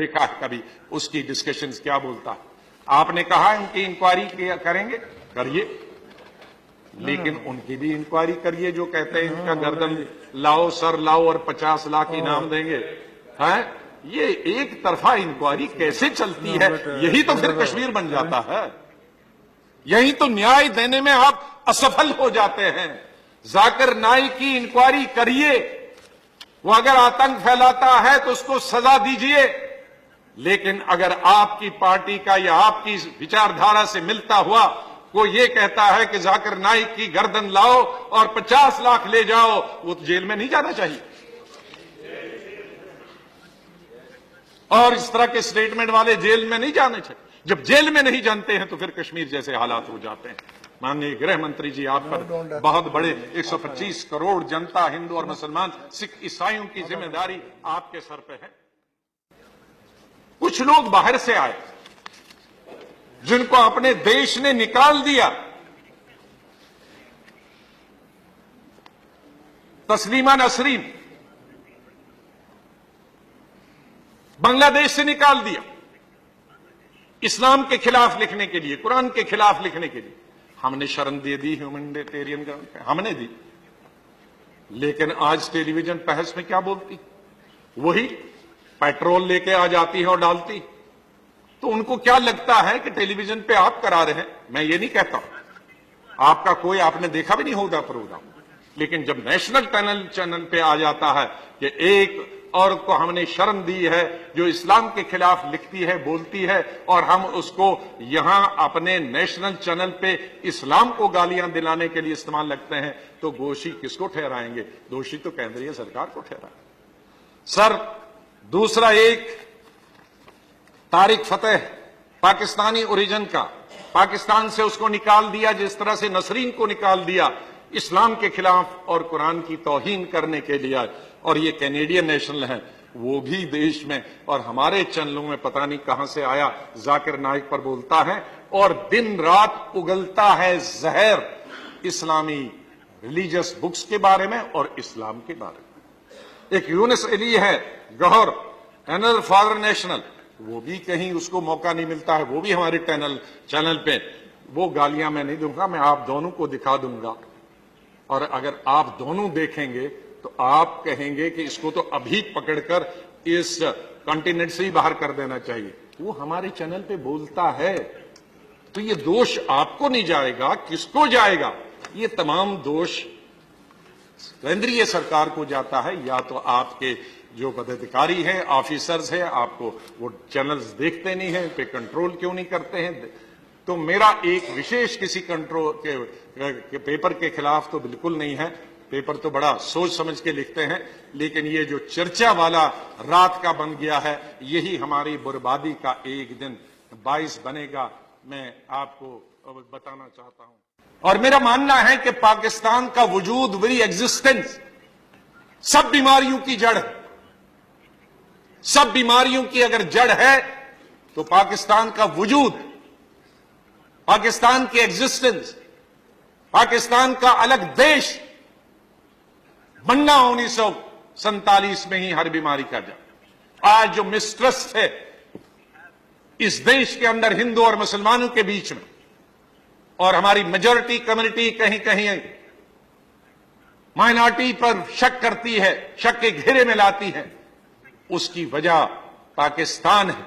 देखा है कभी उसकी डिस्कशंस क्या बोलता है। आपने कहा उनकी इंक्वायरी करेंगे, करिए, लेकिन उनकी भी इंक्वायरी करिए जो कहते हैं इनका गर्दन लाओ, सर लाओ और 50 लाख इनाम देंगे। हैं, ये एक तरफा इंक्वायरी कैसे चलती है? यही तो फिर कश्मीर बन जाता है, यही तो न्याय देने में आप असफल हो जाते हैं। जाकिर नाइक की इंक्वायरी करिए, वो अगर आतंक फैलाता है तो उसको सजा दीजिए, लेकिन अगर आपकी पार्टी का या आपकी विचारधारा से मिलता हुआ कोई ये कहता है कि जाकिर नाइक की गर्दन लाओ और 50 लाख ले जाओ, वो तो जेल में नहीं जाना चाहिए। और इस तरह के स्टेटमेंट वाले जेल में नहीं जाने चाहिए। जब जेल में नहीं जानते हैं तो फिर कश्मीर जैसे हालात हो जाते हैं। माननीय गृह मंत्री जी, आप पर बहुत बड़े 125 करोड़ जनता, हिंदू और मुसलमान, सिख, ईसाइयों की जिम्मेदारी आपके सर पे है। कुछ लोग बाहर से आए जिनको अपने देश ने निकाल दिया। तस्लीमा नसरीन बांग्लादेश से निकाल दिया इस्लाम के खिलाफ लिखने के लिए, कुरान के खिलाफ लिखने के लिए। हमने शरण दे दी ह्यूमैनिटेरियन ग्राउंड पे, हमने दी, लेकिन आज टेलीविजन बहस में क्या बोलती? वही पेट्रोल लेके आ जाती है और डालती। तो उनको क्या लगता है कि टेलीविजन पे आप करा रहे हैं? मैं ये नहीं कहता, आपका कोई आपने देखा भी नहीं होगा प्रोग्राम, लेकिन जब नेशनल चैनल पे आ जाता है कि एक और को हमने शरण दी है जो इस्लाम के खिलाफ लिखती है, बोलती है, और हम उसको यहां अपने नेशनल चैनल पे इस्लाम को गालियां दिलाने के लिए इस्तेमाल लगते हैं, तो दोषी किसको ठहराएंगे? दोषी तो केंद्रीय सरकार को ठहराएंगे। सर, दूसरा, एक तारिक फतेह पाकिस्तानी ओरिजिन का, पाकिस्तान से उसको निकाल दिया जिस तरह से नसरीन को निकाल दिया इस्लाम के खिलाफ और कुरान की तौहीन करने के लिए। और ये कैनेडियन नेशनल है, वो भी देश में और हमारे चैनलों में पता नहीं कहां से आया, जाकिर नाइक पर बोलता है और दिन रात उगलता है जहर इस्लामी रिलीजियस बुक्स के बारे में और इस्लाम के बारे में। एक यूनिस अली है गौहर, एनल फादर नेशनल, वो भी कहीं उसको मौका नहीं मिलता है, वो भी हमारे चैनल पे। वो गालियां मैं नहीं दूंगा, मैं आप दोनों को दिखा दूंगा, और अगर आप दोनों देखेंगे तो आप कहेंगे कि इसको तो अभी पकड़कर इस कॉन्टिनेंट से ही बाहर कर देना चाहिए। वो हमारे चैनल पे बोलता है, तो ये दोष आपको नहीं जाएगा, किसको जाएगा? ये तमाम दोष केंद्रीय सरकार को जाता है, या तो आपके जो पदाधिकारी हैं, ऑफिसर्स हैं, आपको वो चैनल्स देखते नहीं हैं, पे कंट्रोल क्यों नहीं करते हैं? तो मेरा एक विशेष किसी कंट्रोल के पेपर के खिलाफ तो बिल्कुल नहीं है। पेपर तो बड़ा सोच समझ के लिखते हैं, लेकिन ये जो चर्चा वाला रात का बन गया है, यही हमारी बर्बादी का एक दिन बाइस बनेगा, मैं आपको बताना चाहता हूं। और मेरा मानना है कि पाकिस्तान का वजूद, वेरी एग्जिस्टेंस, सब बीमारियों की जड़ है। सब बीमारियों की अगर जड़ है तो पाकिस्तान का वजूद, पाकिस्तान की एग्जिस्टेंस, पाकिस्तान का अलग देश बनना 1947 में ही हर बीमारी का जड़। आज जो मिसट्रस्ट है इस देश के अंदर हिंदू और मुसलमानों के बीच में, और हमारी मेजॉरिटी कम्युनिटी कहीं कहीं माइनॉरिटी पर शक करती है, शक के घेरे में लाती है, उसकी वजह पाकिस्तान है।